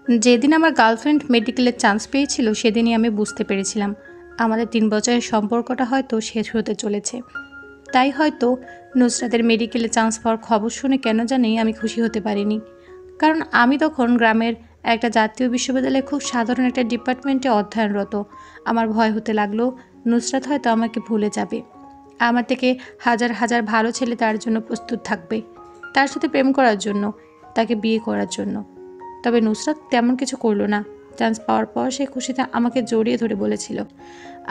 যেদিন আমার গার্লফ্রেন্ড মেডিকেলের চান্স পেয়েছিল সেদিনই আমি বুঝতে পেরেছিলাম আমাদের 3 বছরের সম্পর্কটা হয়তো শেষ হতে চলেছে। তাই হয়তো নুসরাতের মেডিকেলে চান্স পাওয়ার খবর শুনে কেন জানি আমি খুশি হতে পারিনি। কারণ আমি তখন গ্রামের একটা জাতীয় বিশ্ববিদ্যালয়ে খুব সাধারণ একটা ডিপার্টমেন্টে অধ্যয়নরত। আমার ভয় হতে লাগলো নুসরাত হয়তো আমাকে ভুলে যাবে, আমার থেকে হাজার হাজার ভালো ছেলে তার জন্য প্রস্তুত থাকবে, তার সাথে প্রেম করার জন্য, তাকে বিয়ে করার জন্য। তবে নুসরাত তেমন কিছু করলো না। চান্স পাওয়ার পর সে খুশিতে আমাকে জড়িয়ে ধরে বলেছিল,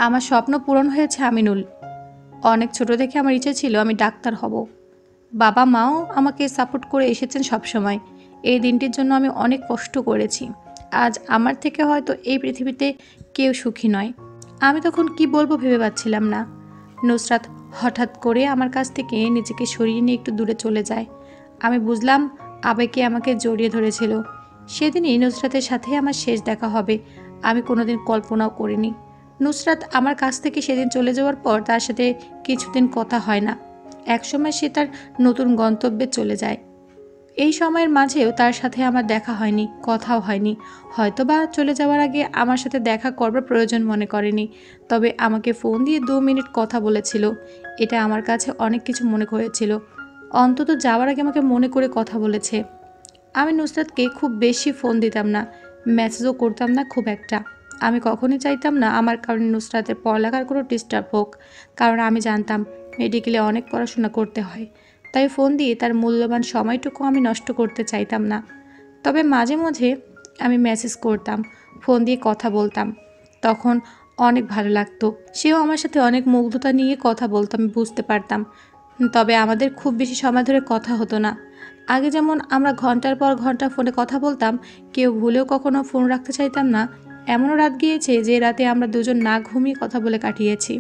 আমার স্বপ্ন পূরণ হয়েছে আমিনুল। অনেক ছোট থেকে আমার ইচ্ছে ছিল আমি ডাক্তার হব। বাবা মাও আমাকে সাপোর্ট করে এসেছেন সবসময়। এই দিনটির জন্য আমি অনেক কষ্ট করেছি। আজ আমার থেকে হয়তো এই পৃথিবীতে কেউ সুখী নয়। আমি তখন কি বলবো ভেবে পাচ্ছিলাম না। নুসরাত হঠাৎ করে আমার কাছ থেকে নিজেকে সরিয়ে নিয়ে একটু দূরে চলে যায়। আমি বুঝলাম আবেগে আমাকে জড়িয়ে ধরেছিল। সেদিনই নুসরাতের সাথে আমার শেষ দেখা হবে। আমি কোনোদিন কল্পনাও করিনি। নুসরাত আমার কাছ থেকে সেদিন চলে যাওয়ার পর তার সাথে কিছুদিন কথা হয় না। একসময় সে তার নতুন গন্তব্যে চলে যায়। এই সময়ের মাঝেও তার সাথে আমার দেখা হয়নি, কথাও হয়নি। হয়তোবা চলে যাওয়ার আগে আমার সাথে দেখা করবার প্রয়োজন মনে করেনি। তবে আমাকে ফোন দিয়ে 2 মিনিট কথা বলেছিল। এটা আমার কাছে অনেক কিছু মনে করেছিল। অন্তত যাওয়ার আগে আমাকে মনে করে কথা বলেছে। আমি নুসরাতকে খুব বেশি ফোন দিতাম না, মেসেজও করতাম না খুব একটা। আমি কখনোই চাইতাম না আমার কারণে নুসরাতের পড়ালেখার কোনো ডিস্টার্ব হোক, কারণ আমি জানতাম মেডিকেলে অনেক পড়াশোনা করতে হয়। তাই ফোন দিয়ে তার মূল্যবান সময়টুকু আমি নষ্ট করতে চাইতাম না। তবে মাঝে মাঝে আমি মেসেজ করতাম, ফোন দিয়ে কথা বলতাম। তখন অনেক ভালো লাগতো। সেও আমার সাথে অনেক মুগ্ধতা নিয়ে কথা বলতো, আমি বুঝতে পারতাম। তবে আমাদের খুব বেশি সময় ধরে কথা হতো না। আগে যেমন আমরা ঘন্টার পর ঘন্টা ফোনে কথা বলতাম, কেউ ভুলেও কখনো ফোন রাখতে চাইতাম না। এমনও রাত গিয়েছে যে রাতে আমরা দুজন না ঘুমিয়ে কথা বলে কাটিয়েছি।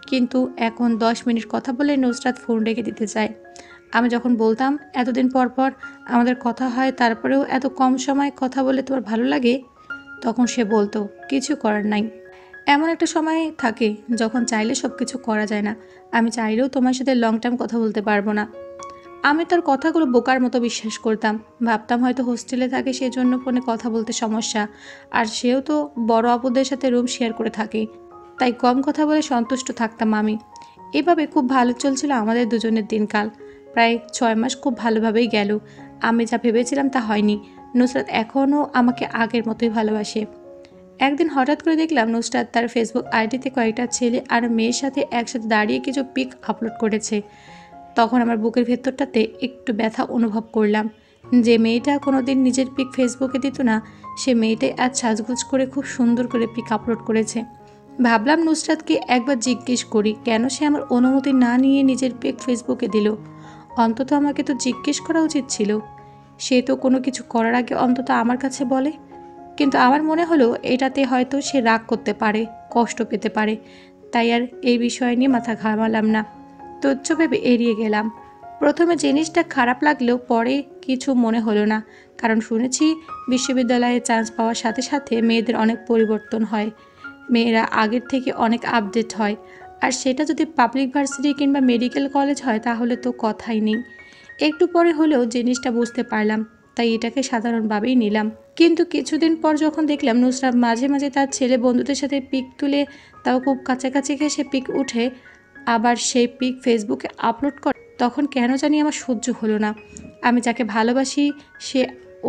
কিন্তু এখন 10 মিনিট কথা বলে নুসরাত ফোন রেখে দিতে চায়। আমি যখন বলতাম এতদিন পর পর আমাদের কথা হয়, তারপরেও এত কম সময় কথা বলে তোমার ভালো লাগে, তখন সে বলতো কিছু করার নাই। এমন একটা সময় থাকে যখন চাইলে সব কিছু করা যায় না। আমি চাইলেও তোমার সাথে লং টাইম কথা বলতে পারবো না। আমি তার কথাগুলো বোকার মতো বিশ্বাস করতাম। ভাবতাম হয়তো হোস্টেলে থাকে সেই জন্য ফোনে কথা বলতে সমস্যা। আর সেও তো বড় আপুদের সাথে রুম শেয়ার করে থাকে, তাই কম কথা বলে সন্তুষ্ট থাকতাম আমি। এভাবে খুব ভালো চলছিল আমাদের দুজনের দিনকাল। প্রায় 6 মাস খুব ভালোভাবেই গেল। আমি যা ভেবেছিলাম তা হয়নি। নুসরাত এখনও আমাকে আগের মতোই ভালোবাসে। একদিন হঠাৎ করে দেখলাম নুসরাত তার ফেসবুক আইডিতে কয়েকটা ছেলে আর মেয়ের সাথে একসাথে দাঁড়িয়ে কিছু পিক আপলোড করেছে। তখন আমার বুকের ভেতরটাতে একটু ব্যথা অনুভব করলাম। যে মেয়েটা কোনোদিন নিজের পিক ফেসবুকে দিত না, সে মেয়েটাই আজ সাজগোজ করে খুব সুন্দর করে পিক আপলোড করেছে। ভাবলাম নুসরাতকে একবার জিজ্ঞেস করি কেন সে আমার অনুমতি না নিয়ে নিজের পিক ফেসবুকে দিল। অন্তত আমাকে তো জিজ্ঞেস করা উচিত ছিল। সে তো কোনো কিছু করার আগে অন্তত আমার কাছে বলে। কিন্তু আমার মনে হলো এটাতে হয়তো সে রাগ করতে পারে, কষ্ট পেতে পারে। তাই আর এই বিষয় নিয়ে মাথা ঘামালাম না, তুচ্ছ ভেবে এড়িয়ে গেলাম। প্রথমে জিনিসটা খারাপ লাগলেও পরে কিছু মনে হলো না। কারণ শুনেছি বিশ্ববিদ্যালয়ে চান্স পাওয়ার সাথে সাথে মেয়েদের অনেক পরিবর্তন হয়, মেয়েরা আগের থেকে অনেক আপডেট হয়। আর সেটা যদি পাবলিক ভার্সিটি কিংবা মেডিকেল কলেজ হয় তাহলে তো কথাই নেই। একটু পরে হলেও জিনিসটা বুঝতে পারলাম, তাই এটাকে সাধারণভাবেই নিলাম। কিন্তু কিছুদিন পর যখন দেখলাম নুসরাত মাঝে মাঝে তার ছেলে বন্ধুদের সাথে পিক তুলে, তাও খুব কাছাকাছি ঘেসে পিক উঠে, আবার সেই পিক ফেসবুকে আপলোড করে, তখন কেন জানি আমার সহ্য হলো না। আমি যাকে ভালোবাসি সে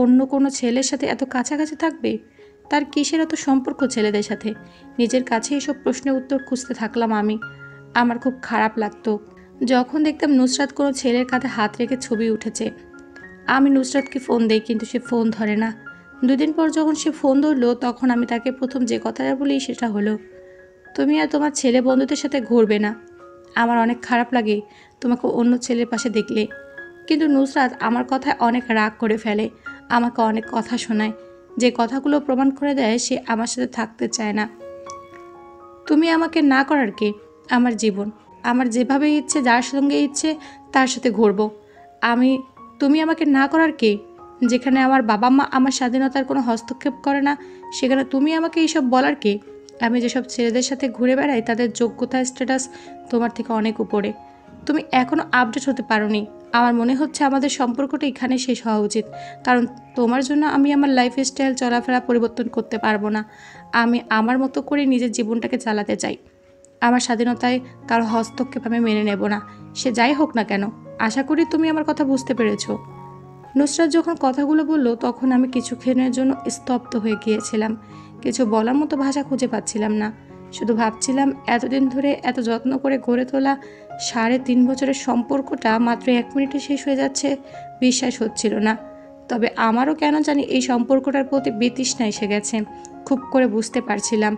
অন্য কোনো ছেলের সাথে এত কাছাকাছি থাকবে? তার কিসের এত সম্পর্ক ছেলেদের সাথে? নিজের কাছে এসব প্রশ্নের উত্তর খুঁজতে থাকলাম আমি। আমার খুব খারাপ লাগতো যখন দেখতাম নুসরাত কোনো ছেলের কাঁধে হাত রেখে ছবি উঠেছে। আমি নুসরাতকে ফোন দেই কিন্তু সে ফোন ধরে না। 2 দিন পর যখন সে ফোন ধরলো তখন আমি তাকে প্রথম যে কথাটা বলি সেটা হলো, তুমি আর তোমার ছেলে বন্ধুদের সাথে ঘুরবে না। আমার অনেক খারাপ লাগে তোমাকে অন্য ছেলের পাশে দেখলে। কিন্তু নুসরাত আমার কথায় অনেক রাগ করে ফেলে, আমাকে অনেক কথা শোনায়, যে কথাগুলো প্রমাণ করে দেয় সে আমার সাথে থাকতে চায় না। তুমি আমাকে না করার কে? আমার জীবন, আমার যেভাবে ইচ্ছে যার সঙ্গে ইচ্ছে তার সাথে ঘুরবো আমি। তুমি আমাকে না করার কে? যেখানে আমার বাবা মা আমার স্বাধীনতার কোনো হস্তক্ষেপ করে না সেখানে তুমি আমাকে এইসব বলার কে? আমি যেসব ছেলেদের সাথে ঘুরে বেড়াই তাদের যোগ্যতা স্ট্যাটাস তোমার থেকে অনেক উপরে। তুমি এখনও আপডেট হতে পারোনি। আমার মনে হচ্ছে আমাদের সম্পর্কটা এখানে শেষ হওয়া উচিত, কারণ তোমার জন্য আমি আমার লাইফস্টাইল চলাফেরা পরিবর্তন করতে পারবো না। আমি আমার মতো করে নিজের জীবনটাকে চালাতে চাই। আমার স্বাধীনতায় কারো হস্তক্ষেপ আমি মেনে নেব না, সে যাই হোক না কেন। আশা করি তুমি আমার কথা বুঝতে পেরেছো। নুসরাত যখন কথাগুলো বলল তখন আমি কিছুক্ষণের জন্য স্তব্ধ হয়ে গিয়েছিলাম। কিছু বলার মতো ভাষা খুঁজে পাচ্ছিলাম না। শুধু ভাবছিলাম এতদিন ধরে এত যত্ন করে গড়ে তোলা 3.5 বছরের সম্পর্কটা মাত্র 1 মিনিটে শেষ হয়ে যাচ্ছে। বিশ্বাস হচ্ছিল না। তবে আমারও কেন জানি এই সম্পর্কটার প্রতি বিতৃষ্ণা এসে গেছে। খুব করে বুঝতে পারছিলাম।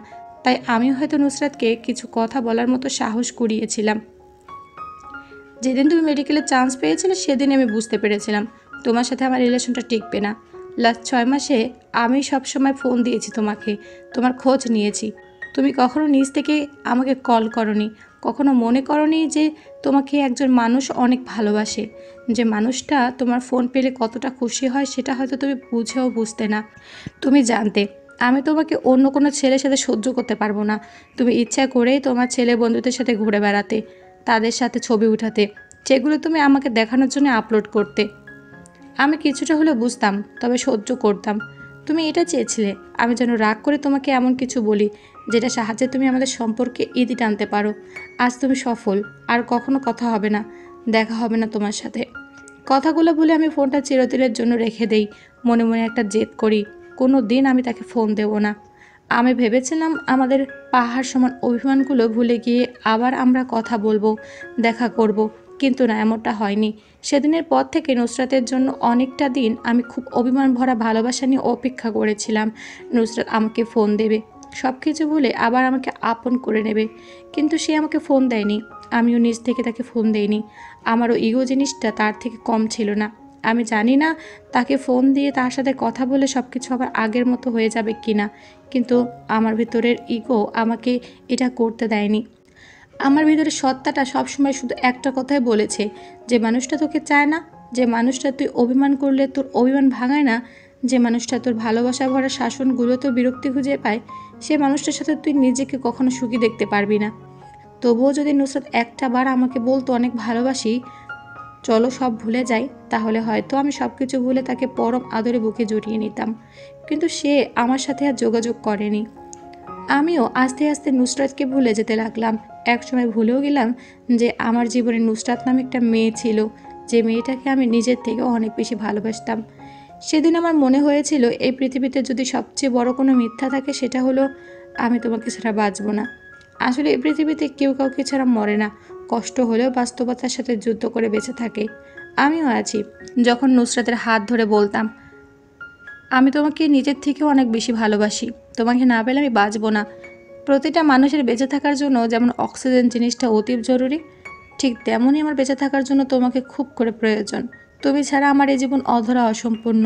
তাই আমি হয়তো নুসরাতকে কিছু কথা বলার মতো সাহস কুড়িয়েছিলাম। যেদিন তুমি মেডিকেলে চান্স পেয়েছিলে সেদিন আমি বুঝতে পেরেছিলাম তোমার সাথে আমার রিলেশনটা টিকবে না। লাস্ট 6 মাসে আমি সবসময় ফোন দিয়েছি তোমাকে, তোমার খোঁজ নিয়েছি। তুমি কখনো নিজ থেকে আমাকে কল করনি, কখনো মনে করনি যে তোমাকে একজন মানুষ অনেক ভালোবাসে, যে মানুষটা তোমার ফোন পেলে কতটা খুশি হয় সেটা হয়তো তুমি বুঝেও বুঝতে না। তুমি জানতে আমি তোমাকে অন্য কোনো ছেলের সাথে সহ্য করতে পারবো না। তুমি ইচ্ছা করেই তোমার ছেলে বন্ধুদের সাথে ঘুরে বেড়াতে, তাদের সাথে ছবি উঠাতে, যেগুলো তুমি আমাকে দেখানোর জন্য আপলোড করতে। আমি কিছুটা হলেও বুঝতাম, তবে সহ্য করতাম। তুমি এটা চেয়েছিলে আমি যেন রাগ করে তোমাকে এমন কিছু বলি যেটা সাহায্যে তুমি আমাদের সম্পর্কে ইতি টানতে পারো। আজ তুমি সফল, আর কখনো কথা হবে না, দেখা হবে না তোমার সাথে। কথাগুলো বলে আমি ফোনটা চিরদিনের জন্য রেখে দেই। মনে মনে একটা জেদ করি, কোনো দিন আমি তাকে ফোন দেব না। আমি ভেবেছিলাম আমাদের পাহাড় সমান অভিমানগুলো ভুলে গিয়ে আবার আমরা কথা বলবো, দেখা করব, কিন্তু না, এমনটা হয়নি। সেদিনের পর থেকে নুসরাতের জন্য অনেকটা দিন আমি খুব অভিমান ভরা ভালোবাসা নিয়ে অপেক্ষা করেছিলাম। নুসরাত আমাকে ফোন দেবে, সব কিছু ভুলে আবার আমাকে আপন করে নেবে। কিন্তু সে আমাকে ফোন দেয়নি, আমিও নিজ থেকে তাকে ফোন দেইনি। আমারও ইগো জিনিসটা তার থেকে কম ছিল না। আমি জানি না তাকে ফোন দিয়ে তার সাথে কথা বলে সব কিছু আবার আগের মতো হয়ে যাবে কিনা, কিন্তু আমার ভিতরের ইগো আমাকে এটা করতে দেয়নি। আমার ভিতরে সত্তাটা সবসময় শুধু একটা কথাই বলেছে, যে মানুষটা তোকে চায় না, যে মানুষটা তুই অভিমান করলে তোর অভিমান ভাঙায় না, যে মানুষটা তোর ভালোবাসা ভরা শাসনগুলো তোর বিরক্তি খুঁজে পায়, সে মানুষটার সাথে তুই নিজেকে কখনো সুখী দেখতে পারবি না। তবুও যদি নুসরাত একটা বার আমাকে বলতো অনেক ভালোবাসি, চলো সব ভুলে যাই, তাহলে হয়তো আমি সব কিছু ভুলে তাকে পরম আদরে বুকে জড়িয়ে নিতাম। কিন্তু সে আমার সাথে আর যোগাযোগ করেনি। আমিও আস্তে আস্তে নুসরাতকে ভুলে যেতে লাগলাম। একসময় ভুলেও গেলাম যে আমার জীবনে নুসরাত নামে একটা মেয়ে ছিল, যে মেয়েটাকে আমি নিজের থেকেও অনেক বেশি ভালোবাসতাম। সেদিন আমার মনে হয়েছিল এই পৃথিবীতে যদি সবচেয়ে বড় কোনো মিথ্যা থাকে সেটা হলো আমি তোমাকে ছাড়া বাঁচব না। আসলে এই পৃথিবীতে কেউ কাউকে ছাড়া মরে না, কষ্ট হলেও বাস্তবতার সাথে যুদ্ধ করে বেঁচে থাকে। আমিও আছি। যখন নুসরাতের হাত ধরে বলতাম আমি তোমাকে নিজের থেকেও অনেক বেশি ভালোবাসি, তোমাকে না পেলে আমি বাঁচব না। প্রতিটা মানুষের বেঁচে থাকার জন্য যেমন অক্সিজেন জিনিসটা অতি জরুরি, ঠিক তেমনই আমার বেঁচে থাকার জন্য তোমাকে খুব করে প্রয়োজন। তুমি ছাড়া আমার এই জীবন অধরা, অসম্পূর্ণ।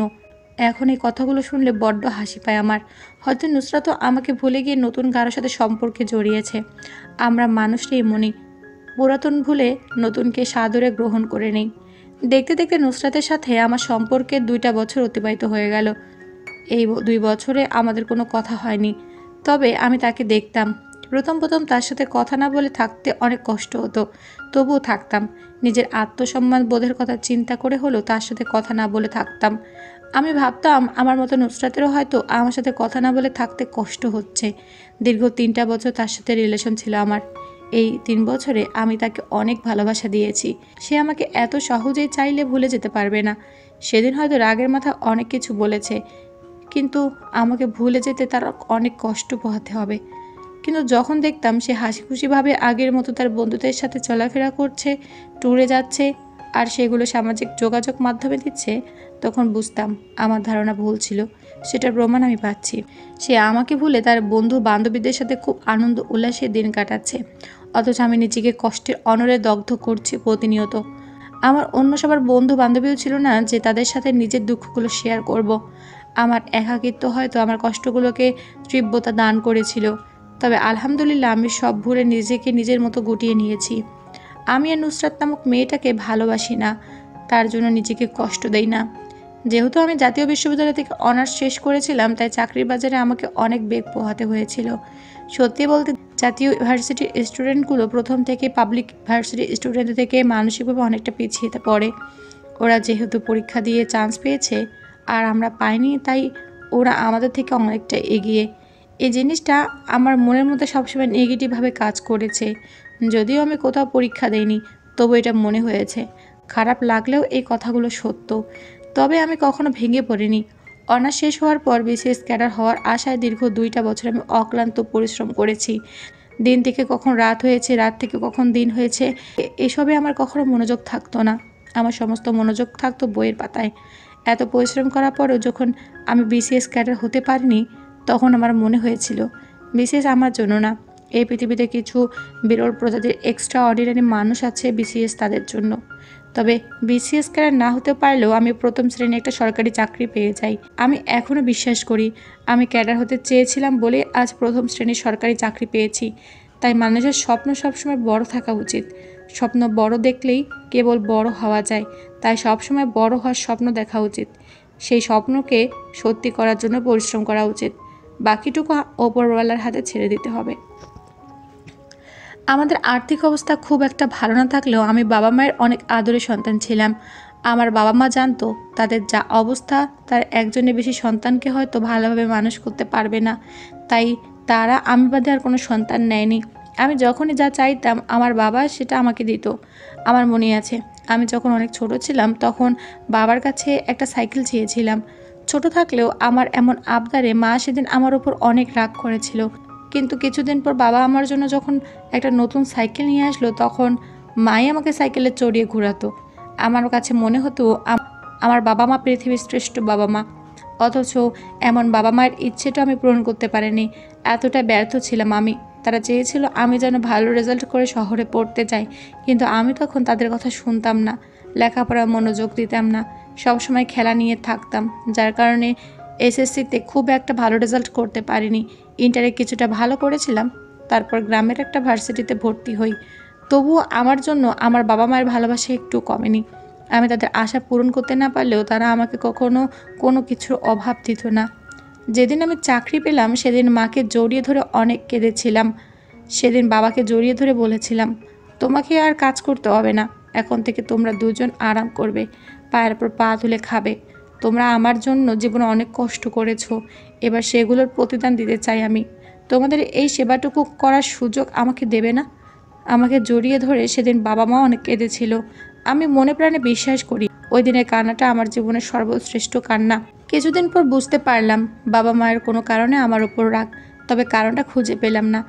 এখন এই কথাগুলো শুনলে বড্ড হাসি পায় আমার। হয়তো নুসরাতও আমাকে ভুলে গিয়ে নতুন কারোর সাথে সম্পর্কে জড়িয়েছে। আমরা মানুষরা এমনই, পুরাতন ভুলে নতুনকে সাদরে গ্রহণ করে নেই। দেখতে দেখতে নুসরাতের সাথে আমার সম্পর্কে 2টা বছর অতিবাহিত হয়ে গেল। এই 2 বছরে আমাদের কোনো কথা হয়নি, তবে আমি তাকে দেখতাম। প্রথম প্রথম তার সাথে কথা না বলে থাকতে অনেক কষ্ট হতো, তবুও থাকতাম। নিজের আত্মসম্মান বোধের কথা চিন্তা করে হলেও তার সাথে কথা না বলে থাকতাম। আমি ভাবতাম আমার মতো নুসরাতেরও হয়তো আমার সাথে কথা না বলে থাকতে কষ্ট হচ্ছে। দীর্ঘ 3টা বছর তার সাথে রিলেশন ছিল আমার। এই 3 বছরে আমি তাকে অনেক ভালোবাসা দিয়েছি। সে আমাকে এত সহজেই চাইলে ভুলে যেতে পারবে না। সেদিন হয়তো রাগের মাথা অনেক কিছু বলেছে, কিন্তু আমাকে ভুলে যেতে তার অনেক কষ্ট পোহাতে হবে। কিন্তু যখন দেখতাম সে হাসি খুশিভাবে আগের মতো তার বন্ধুদের সাথে চলাফেরা করছে, ট্যুরে যাচ্ছে, আর সেগুলো সামাজিক যোগাযোগ মাধ্যমে দিচ্ছে, তখন বুঝতাম আমার ধারণা ভুল ছিল। সেটার প্রমাণ আমি পাচ্ছি। সে আমাকে ভুলে তার বন্ধু বান্ধবীদের সাথে খুব আনন্দ উল্লাসে দিন কাটাচ্ছে, অথচ আমি নিজেকে কষ্টের অনলে দগ্ধ করছি প্রতিনিয়ত। আমার অন্য সবার বন্ধু বান্ধবীও ছিল না যে তাদের সাথে নিজের দুঃখগুলো শেয়ার করব। আমার একাকিত্ব হয়তো আমার কষ্টগুলোকে তীব্রতা দান করেছিল। তবে আলহামদুলিল্লাহ আমি সব ভুলে নিজেকে নিজের মতো গুটিয়ে নিয়েছি। আমি আর নুসরাত নামক মেয়েটাকে ভালোবাসি না, তার জন্য নিজেকে কষ্ট দেই না। যেহেতু আমি জাতীয় বিশ্ববিদ্যালয় থেকে অনার্স শেষ করেছিলাম, তাই চাকরির বাজারে আমাকে অনেক বেগ পোহাতে হয়েছিল। সত্যি বলতে জাতীয় ভার্সিটির স্টুডেন্টগুলো প্রথম থেকে পাবলিক ভার্সিটির স্টুডেন্ট থেকে মানসিকভাবে অনেকটা পিছিয়ে পড়ে। ওরা যেহেতু পরীক্ষা দিয়ে চান্স পেয়েছে আর আমরা পাইনি, তাই ওরা আমাদের থেকে অনেকটা এগিয়ে। এই জিনিসটা আমার মনের মধ্যে সবসময় নেগেটিভভাবে কাজ করেছে। যদিও আমি কোথাও পরীক্ষা দেইনি, তবু এটা মনে হয়েছে। খারাপ লাগলেও এই কথাগুলো সত্য। তবে আমি কখনো ভেঙে পড়িনি। অনার্স শেষ হওয়ার পর বিসিএস ক্যাডার হওয়ার আশায় দীর্ঘ 2টা বছর আমি অক্লান্ত পরিশ্রম করেছি। দিন থেকে কখন রাত হয়েছে, রাত থেকে কখন দিন হয়েছে, এসবে আমার কখনো মনোযোগ থাকতো না। আমার সমস্ত মনোযোগ থাকতো বইয়ের পাতায়। এত পরিশ্রম করার পরেও যখন আমি বিসিএস ক্যাডার হতে পারিনি, তখন আমার মনে হয়েছিল বিসিএস আমার জন্য না। এই পৃথিবীতে কিছু বিরল প্রজাতির এক্সট্রা অর্ডিনারি মানুষ আছে, বিসিএস তাদের জন্য। তবে বিসিএস ক্যাডার না হতে পারলেও আমি প্রথম শ্রেণী একটা সরকারি চাকরি পেয়ে যাই। আমি এখনও বিশ্বাস করি আমি ক্যাডার হতে চেয়েছিলাম বলে আজ প্রথম শ্রেণীর সরকারি চাকরি পেয়েছি। তাই মানুষের স্বপ্ন সবসময় বড় থাকা উচিত। স্বপ্ন বড় দেখলেই কেবল বড় হওয়া যায়। তাই সবসময় বড় হওয়ার স্বপ্ন দেখা উচিত। সেই স্বপ্নকে সত্যি করার জন্য পরিশ্রম করা উচিত। বাকিটুকু ওপরওয়ালার হাতে ছেড়ে দিতে হবে। আমাদের আর্থিক অবস্থা খুব একটা ভালো না থাকলেও আমি বাবা মায়ের অনেক আদরের সন্তান ছিলাম। আমার বাবা মা জানতো তাদের যা অবস্থা, তার একজনের বেশি সন্তানকে হয়তো ভালোভাবে মানুষ করতে পারবে না। তাই তারা আমি বাদে আর কোনো সন্তান নেয়নি। আমি যখনই যা চাইতাম আমার বাবা সেটা আমাকে দিত। আমার মনে আছে, আমি যখন অনেক ছোট ছিলাম তখন বাবার কাছে একটা সাইকেল চেয়েছিলাম। ছোট থাকলেও আমার এমন আবদারে মা সেদিন আমার উপর অনেক রাগ করেছিল। কিন্তু কিছুদিন পর বাবা আমার জন্য যখন একটা নতুন সাইকেল নিয়ে আসলো, তখন মাই আমাকে সাইকেলে চড়িয়ে ঘোরাতো। আমার কাছে মনে হতো আমার বাবা মা পৃথিবীর শ্রেষ্ঠ বাবা মা। অথচ এমন বাবা মায়ের ইচ্ছেটা আমি পূরণ করতে পারিনি। এতটা ব্যর্থ ছিলাম আমি। তারা চেয়েছিল আমি যেন ভালো রেজাল্ট করে শহরে পড়তে যাই, কিন্তু আমি তখন তাদের কথা শুনতাম না। লেখাপড়ায় মনোযোগ দিতাম না, সবসময় খেলা নিয়ে থাকতাম, যার কারণে এসএসসিতে খুব একটা ভালো রেজাল্ট করতে পারিনি। ইন্টারে কিছুটা ভালো করেছিলাম, তারপর গ্রামের একটা ভার্সিটিতে ভর্তি হই। তবুও আমার জন্য আমার বাবা মায়ের ভালোবাসা একটু কমেনি। আমি তাদের আশা পূরণ করতে না পারলেও তারা আমাকে কখনো কোনো কিছুর অভাব দিত না। যেদিন আমি চাকরি পেলাম সেদিন মাকে জড়িয়ে ধরে অনেক কেঁদেছিলাম। সেদিন বাবাকে জড়িয়ে ধরে বলেছিলাম, তোমাকে আর কাজ করতে হবে না, এখন থেকে তোমরা দুজন আরাম করবে, পায়ের পর পা তুলে খাবে। তোমরা আমার জন্য জীবনে অনেক কষ্ট করেছো, এবার সেগুলোর প্রতিদান দিতে চাই আমি। তোমাদের এই সেবাটুকু করার সুযোগ আমাকে দেবে না? আমাকে জড়িয়ে ধরে সেদিন বাবা মা অনেক কেঁদেছিল। আমি মনে প্রাণে বিশ্বাস করি ওই দিনের কান্নাটা আমার জীবনের সর্বশ্রেষ্ঠ কান্না। কিছুদিন পর বুঝতে পারলাম বাবা মায়ের কোনো কারণে আমার ওপর রাগ, তবে কারণটা খুঁজে পেলাম না।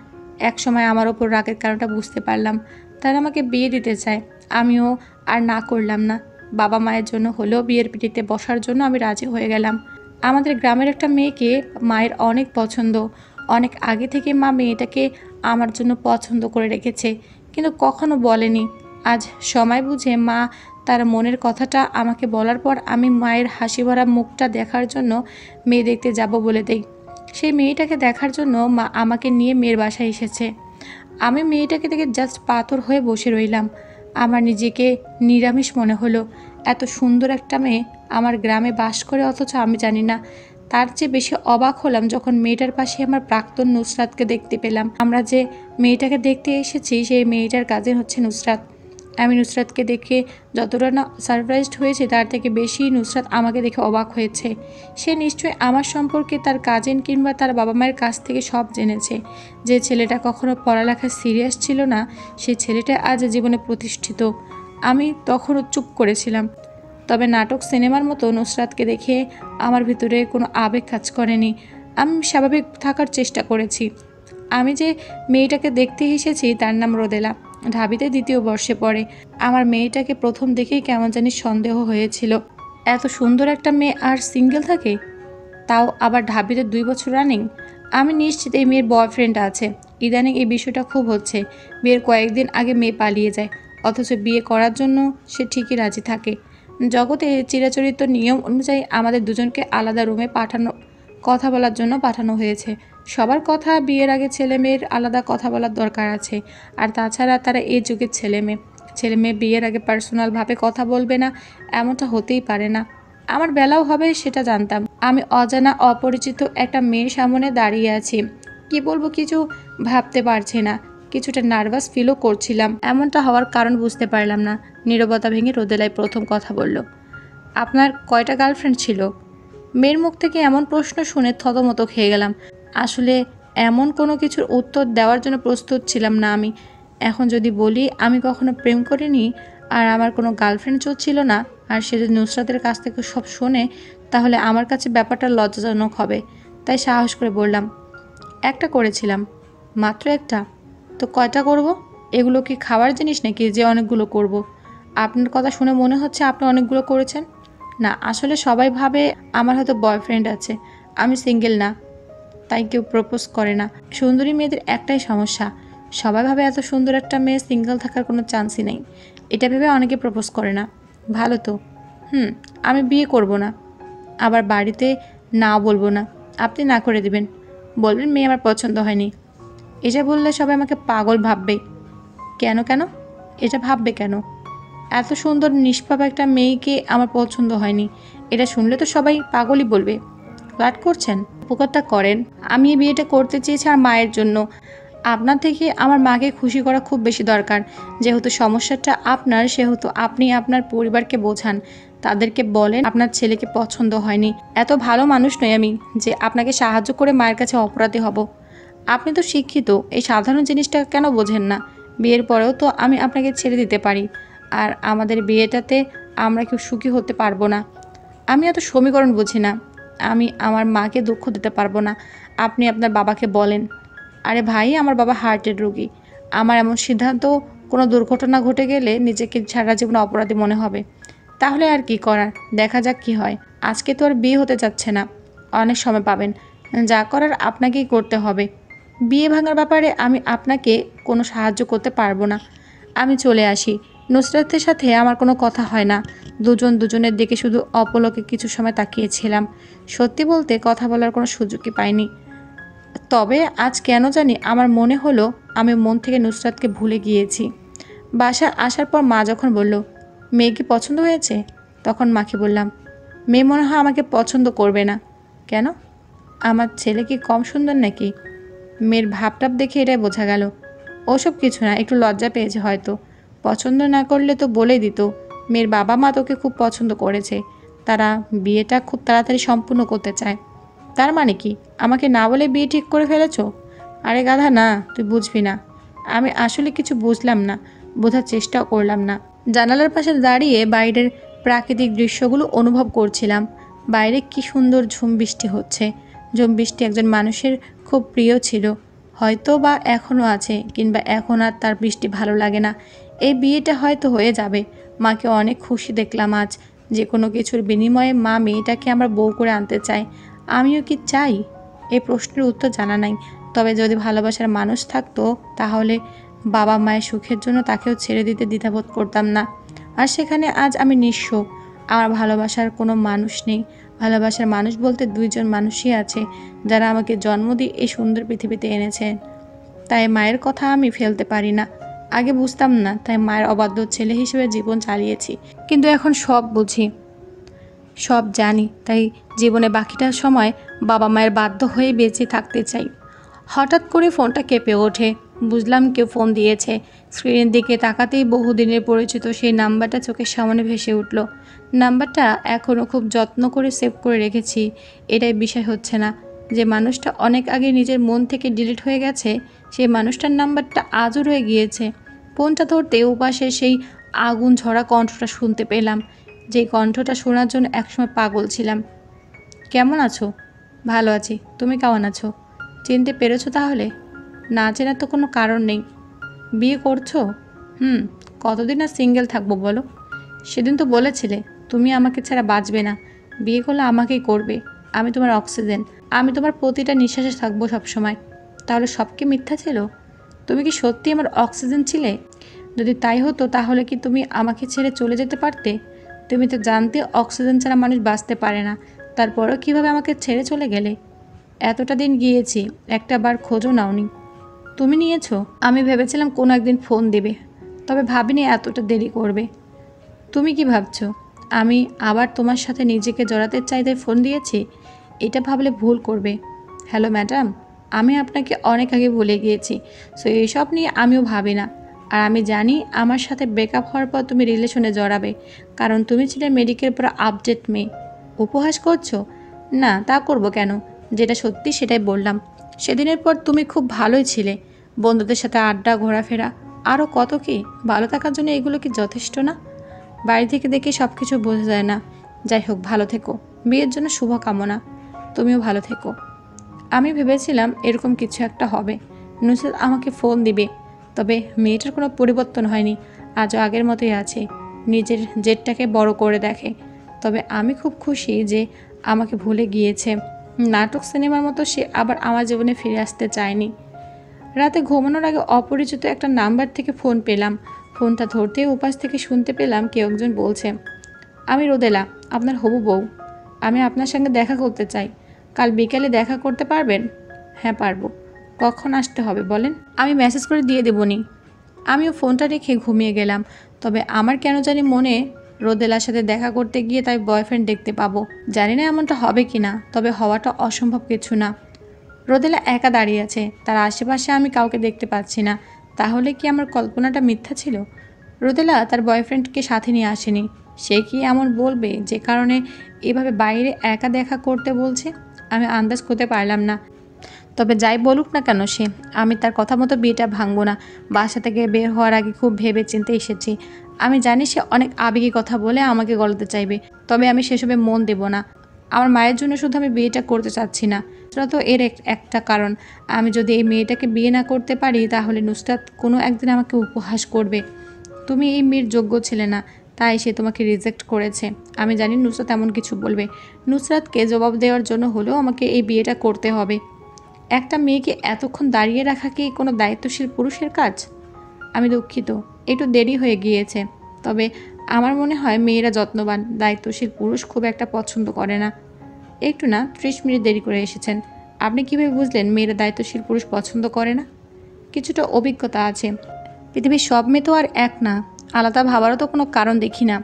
এক সময় আমার ওপর রাগের কারণটা বুঝতে পারলাম। তারা আমাকে বিয়ে দিতে চায়, আমিও আর না করলাম না। বাবা মায়ের জন্য হলেও বিয়ের পিঁড়িতে বসার জন্য আমি রাজি হয়ে গেলাম। আমাদের গ্রামের একটা মেয়েকে মায়ের অনেক পছন্দ। অনেক আগে থেকে মা মেয়েটাকে আমার জন্য পছন্দ করে রেখেছে, কিন্তু কখনো বলেনি। আজ সময় বুঝে মা তার মনের কথাটা আমাকে বলার পর আমি মায়ের হাসি ভরা মুখটা দেখার জন্য মেয়ে দেখতে যাব বলে দেই। সেই মেয়েটাকে দেখার জন্য মা আমাকে নিয়ে মেয়ের বাসায় এসেছে। আমি মেয়েটাকে দেখে জাস্ট পাথর হয়ে বসে রইলাম। আমার নিজেকে নিরামিষ মনে হলো। এত সুন্দর একটা মেয়ে আমার গ্রামে বাস করে, অথচ আমি জানি না। তার চেয়ে বেশি অবাক হলাম যখন মেয়েটার পাশে আমার প্রাক্তন নুসরাতকে দেখতে পেলাম। আমরা যে মেয়েটাকে দেখতে এসেছি সেই মেয়েটার কাজিন হচ্ছে নুসরাত। আমি নুসরাতকে দেখে যতটা না সারপ্রাইজড হয়েছে, তার থেকে বেশি নুসরাত আমাকে দেখে অবাক হয়েছে। সে নিশ্চয়ই আমার সম্পর্কে তার কাজিন কিংবা তার বাবা মায়ের কাছ থেকে সব জেনেছে। যে ছেলেটা কখনো পড়ালেখায় সিরিয়াস ছিল না, সেই ছেলেটা আজ জীবনে প্রতিষ্ঠিত। আমি তখনও চুপ করেছিলাম। তবে নাটক সিনেমার মতো নুসরাতকে দেখে আমার ভিতরে কোনো আবেগ কাজ করেনি। আমি স্বাভাবিক থাকার চেষ্টা করেছি। আমি যে মেয়েটাকে দেখতে এসেছি তার নাম রোদেলা, ঢাবিতে 2য় বর্ষে পড়ে। আমার মেয়েটাকে প্রথম দেখেই কেমন জানি সন্দেহ হয়েছিল। এত সুন্দর একটা মেয়ে আর সিঙ্গেল থাকে, তাও আবার ঢাবিতে 2 বছর রানিং। আমি নিশ্চিত এই মেয়ের বয়ফ্রেন্ড আছে। ইদানিং এই বিষয়টা খুব হচ্ছে। বিয়ের কয়েকদিন আগে মেয়ে পালিয়ে যায়, অথচ বিয়ে করার জন্য সে ঠিকই রাজি থাকে। জগতে চিরাচরিত নিয়ম অনুযায়ী আমাদের দুজনকে আলাদা রুমে কথা বলার জন্য পাঠানো হয়েছে। সবার কথা বিয়ের আগে ছেলে মেয়ের আলাদা কথা বলার দরকার আছে। আর তাছাড়া তারা এই যুগের ছেলে মেয়ে বিয়ের আগে পার্সোনালভাবে কথা বলবে না, এমনটা হতেই পারে না। আমার বেলাও হবে সেটা জানতাম। আমি অজানা অপরিচিত একটা মেয়ের সামনে দাঁড়িয়ে আছি। কি বলবো কিছু ভাবতে পারছি না, কিছুটা নার্ভাস ফিলও করছিলাম। এমনটা হওয়ার কারণ বুঝতে পারলাম না। নীরবতা ভেঙে রোদেলাই প্রথম কথা বলল, আপনার কয়টা গার্লফ্রেন্ড ছিল? মেয়ের মুখ থেকে এমন প্রশ্ন শুনে থতমত খেয়ে গেলাম। আসলে এমন কোনো কিছুর উত্তর দেওয়ার জন্য প্রস্তুত ছিলাম না আমি। এখন যদি বলি আমি কখনো প্রেম করিনি আর আমার কোনো গার্লফ্রেন্ড ছিল না, আর সে যদি নুসরাতের কাছ থেকে সব শোনে, তাহলে আমার কাছে ব্যাপারটা লজ্জাজনক হবে। তাই সাহস করে বললাম, একটা করেছিলাম। মাত্র একটা? তো কয়টা করব? এগুলো কি খাওয়ার জিনিস নাকি যে অনেকগুলো করব? আপনার কথা শুনে মনে হচ্ছে আপনি অনেকগুলো করেছেন। না, আসলে সবাই ভাবে আমার হয়তো বয়ফ্রেন্ড আছে, আমি সিঙ্গেল না, তাই কেউ প্রপোজ করে না। সুন্দরী মেয়েদের একটাই সমস্যা, সবাই ভাবে এত সুন্দর একটা মেয়ে সিঙ্গেল থাকার কোনো চান্সই নেই। এটা ভেবে অনেকে প্রপোজ করে না। ভালো তো। আমি বিয়ে করব না, আবার বাড়িতে না বলবো না। আপনি না করে দিবেন, বলবেন মেয়ে আমার পছন্দ হয়নি। এটা বললে সবাই আমাকে পাগল ভাববে। কেন কেন? এটা ভাববে কেন? এত সুন্দর নিষ্পাপ একটা মেয়েকে আমার পছন্দ হয়নি, এটা শুনলে তো সবাই পাগলই বলবে। ফ্ল্যাট করছেন? উপকারটা করেন। আমি এই বিয়েটা করতে চেয়েছি আর মায়ের জন্য। আপনার থেকে আমার মাকে খুশি করা খুব বেশি দরকার। যেহেতু সমস্যাটা আপনার, সেহেতু আপনি আপনার পরিবারকে বোঝান, তাদেরকে বলেন আপনার ছেলেকে পছন্দ হয়নি। এত ভালো মানুষ নই আমি যে আপনাকে সাহায্য করে মায়ের কাছে অপরাধী হব। আপনি তো শিক্ষিত, এই সাধারণ জিনিসটা কেন বোঝেন না? বিয়ের পরেও তো আমি আপনাকে ছেড়ে দিতে পারি, আর আমাদের বিয়েটাতে আমরা কেউ সুখী হতে পারবো না। আমি এত সমীকরণ বুঝি না। আমি আমার মাকে দুঃখ দিতে পারবো না। আপনি আপনার বাবাকে বলেন। আরে ভাই, আমার বাবা হার্টের রোগী। আমার এমন সিদ্ধান্ত, কোনো দুর্ঘটনা ঘটে গেলে নিজেকে সারা জীবন অপরাধী মনে হবে। তাহলে আর কি করার, দেখা যাক কি হয়। আজকে তো আর বিয়ে হতে যাচ্ছে না, অনেক সময় পাবেন। যা করার আপনাকেই করতে হবে। বিয়ে ভাঙার ব্যাপারে আমি আপনাকে কোনো সাহায্য করতে পারবো না। আমি চলে আসি। নুসরাতের সাথে আমার কোনো কথা হয় না। দুজন দুজনের দিকে শুধু অপলকে কিছু সময় তাকিয়েছিলাম। সত্যি বলতে কথা বলার কোনো সুযোগই পাইনি। তবে আজ কেন জানি আমার মনে হলো আমি মন থেকে নুসরাতকে ভুলে গিয়েছি। বাসা আসার পর মা যখন বলল, মেয়ে কি পছন্দ হয়েছে, তখন মাকে বললাম, মেয়ে মনে হয় আমাকে পছন্দ করবে না। কেন? আমার ছেলে কি কম সুন্দর নাকি? মেয়ের ভাবটাপ দেখে এটাই বোঝা গেল। ওসব কিছু না, একটু লজ্জা পেয়েছে হয়তো। পছন্দ না করলে তো বলেই দিত। মেয়ের বাবা মা তোকে খুব পছন্দ করেছে, তারা বিয়েটা খুব তাড়াতাড়ি সম্পূর্ণ করতে চায়। তার মানে কি আমাকে না বলে বিয়ে ঠিক করে ফেলেছো? আরে গাধা, না, তুই বুঝবি না। আমি আসলে কিছু বুঝলাম না, বোঝার চেষ্টাও করলাম না। জানালার পাশে দাঁড়িয়ে বাইরের প্রাকৃতিক দৃশ্যগুলো অনুভব করছিলাম। বাইরে কি সুন্দর ঝুম বৃষ্টি হচ্ছে। ঝুম বৃষ্টি একজন মানুষের খুব প্রিয় ছিল, হয়তো বা এখনও আছে, কিংবা এখন আর তার বৃষ্টি ভালো লাগে না। এই বিয়েটা হয়তো হয়ে যাবে। মাকে অনেক খুশি দেখলাম আজ। যে কোনো কিছুর বিনিময়ে মা মেয়েটাকে আমার বউ করে আনতে চায়। আমিও কি চাই? এই প্রশ্নের উত্তর জানা নাই। তবে যদি ভালোবাসার মানুষ থাকতো, তাহলে বাবা মায়ের সুখের জন্য তাকেও ছেড়ে দিতে দ্বিধাবোধ করতাম না। আর সেখানে আজ আমি নিঃস্ব। আমার ভালোবাসার কোনো মানুষ নেই। ভালোবাসার মানুষ বলতে দুইজন মানুষই আছে, যারা আমাকে জন্ম দিয়ে এই সুন্দর পৃথিবীতে এনেছেন। তাই মায়ের কথা আমি ফেলতে পারি না। আগে বুঝতাম না, তাই মায়ের অবাধ্য ছেলে হিসেবে জীবন চালিয়েছি। কিন্তু এখন সব বুঝি, সব জানি। তাই জীবনে বাকিটা সময় বাবা মায়ের বাধ্য হয়ে বেঁচে থাকতে চাই। হঠাৎ করে ফোনটা কেঁপে ওঠে। বুঝলাম কেউ ফোন দিয়েছে। স্ক্রিনের দিকে তাকাতেই বহুদিনের পরিচিত সেই নাম্বারটা চোখের সামনে ভেসে উঠল। নাম্বারটা এখনও খুব যত্ন করে সেভ করে রেখেছি। এটাই বিষয় হচ্ছে না, যে মানুষটা অনেক আগে নিজের মন থেকে ডিলিট হয়ে গেছে, সেই মানুষটার নাম্বারটা আজও রয়ে গিয়েছে। ফোনটা ধরতে ওপাশে সেই আগুন ঝরা কণ্ঠটা শুনতে পেলাম, যেই কণ্ঠটা শোনার জন্য একসময় পাগল ছিলাম। কেমন আছো? ভালো আছি, তুমি কেমন আছো? চিনতে পেরেছো তাহলে? না চেনার তো কোনো কারণ নেই। বিয়ে করছো? কতদিন আর সিঙ্গেল থাকবো বলো? সেদিন তো বলেছিলে তুমি আমাকে ছাড়া বাঁচবে না, বিয়ে করলে আমাকেই করবে। আমি তোমার অক্সিজেন, আমি তোমার প্রতিটা নিঃশ্বাসে থাকবো সবসময়। তাহলে সব কি মিথ্যা ছিল? তুমি কি সত্যি আমার অক্সিজেন ছিলে? যদি তাই হতো, তাহলে কি তুমি আমাকে ছেড়ে চলে যেতে পারতে? তুমি তো জানতে অক্সিজেন ছাড়া মানুষ বাঁচতে পারে না, তারপরেও কিভাবে আমাকে ছেড়ে চলে গেলে? এতটা দিন গিয়েছি, একটা বার খোঁজও নাওনি। তুমি নিয়েছো? আমি ভেবেছিলাম কোনো একদিন ফোন দেবে, তবে ভাবিনি এতটা দেরি করবে। তুমি কি ভাবছো আমি আবার তোমার সাথে নিজেকে জড়াতে চাইতে ফোন দিয়েছি? এটা ভাবলে ভুল করবে। হ্যালো ম্যাডাম, আমি আপনাকে অনেক আগে ভুলে গিয়েছি। সো এইসব নিয়ে আমিও ভাবি না। আর আমি জানি আমার সাথে ব্রেকআপ হওয়ার পর তুমি রিলেশনে জড়াবে, কারণ তুমি ছিলে মেডিকেল পুরো আপডেট মেয়ে। উপহাস করছো? না, তা করব কেন? যেটা সত্যি সেটাই বললাম। সেদিনের পর তুমি খুব ভালোই ছিলে, বন্ধুদের সাথে আড্ডা, ঘোরাফেরা, আরও কত কি। ভালো থাকার জন্য এগুলো কি যথেষ্ট না? বাড়ি থেকে দেখে সব কিছু বোঝা যায় না। যাই হোক, ভালো থেকো। বিয়ের জন্য শুভকামনা। তুমিও ভালো থেকো। আমি ভেবেছিলাম এরকম কিছু একটা হবে, নুসরাত আমাকে ফোন দিবে। তবে মেয়েটার কোনো পরিবর্তন হয়নি, আজও আগের মতোই আছে, নিজের জেদটাকে বড় করে দেখে। তবে আমি খুব খুশি যে আমাকে ভুলে গিয়েছে। নাটক সিনেমার মতো সে আবার আমার জীবনে ফিরে আসতে চায়নি। রাতে ঘুমানোর আগে অপরিচিত একটা নাম্বার থেকে ফোন পেলাম। ফোনটা ধরতে উপাস থেকে শুনতে পেলাম কেউ একজন বলছে, আমি রোদেলা, আপনার হবু বউ। আমি আপনার সঙ্গে দেখা করতে চাই। কাল বিকেলে দেখা করতে পারবেন? হ্যাঁ পারবো। কখন আসতে হবে বলেন, আমি মেসেজ করে দিয়ে দেবনি। আমিও ফোনটা রেখে ঘুমিয়ে গেলাম। তবে আমার কেন জানি মনে রোদেলার সাথে দেখা করতে গিয়ে তাই বয়ফ্রেন্ড দেখতে পাবো। জানি না এমনটা হবে কি না, তবে হওয়াটা অসম্ভব কিছু না। রোদেলা একা দাঁড়িয়ে আছে, তার আশেপাশে আমি কাউকে দেখতে পাচ্ছি না। তাহলে কি আমার কল্পনাটা মিথ্যা ছিল? রোদেলা তার বয়ফ্রেন্ডকে সাথে নিয়ে আসেনি। সে কি এমন বলবে যে কারণে এভাবে বাইরে একা দেখা করতে বলছে? আমি আন্দাজ করতে পারলাম না। তবে যাই বলুক না কেন সে, আমি তার কথা মতো বিয়েটা ভাঙবো না। বাসা থেকে বের হওয়ার আগে খুব ভেবে চিন্তে এসেছি। আমি জানি সে অনেক আবেগী কথা বলে আমাকে গলাতে চাইবে, তবে আমি সেসবে মন দেব না। আমার মায়ের জন্য শুধু আমি বিয়েটা করতে চাচ্ছি না। নুসরাত তো এর একটা কারণ। আমি যদি এই মেয়েটাকে বিয়ে না করতে পারি, তাহলে নুসরাত কোনো একদিন আমাকে উপহাস করবে। তুমি এই মেয়ের যোগ্য ছিলে না, তাই সে তোমাকে রিজেক্ট করেছে। আমি জানি নুসরাত এমন কিছু বলবে। নুসরাতকে জবাব দেওয়ার জন্য হলেও আমাকে এই বিয়েটা করতে হবে। একটা মেয়েকে এতক্ষণ দাঁড়িয়ে রাখা কি কোনো দায়িত্বশীল পুরুষের কাজ? আমি দুঃখিত, একটু দেরি হয়ে গিয়েছে। তবে আমার মনে হয় মেয়েরা যত্নবান, দায়িত্বশীল পুরুষ খুব একটা পছন্দ করে না। একটু না, 30 মিনিট দেরি করে এসেছেন। আপনি কীভাবে বুঝলেন মেয়েরা দায়িত্বশীল পুরুষ পছন্দ করে না? কিছুটা অভিজ্ঞতা আছে। পৃথিবীর সব মেয়ে তো আর এক না। আলাদা ভাবারও তো কোনো কারণ দেখি না।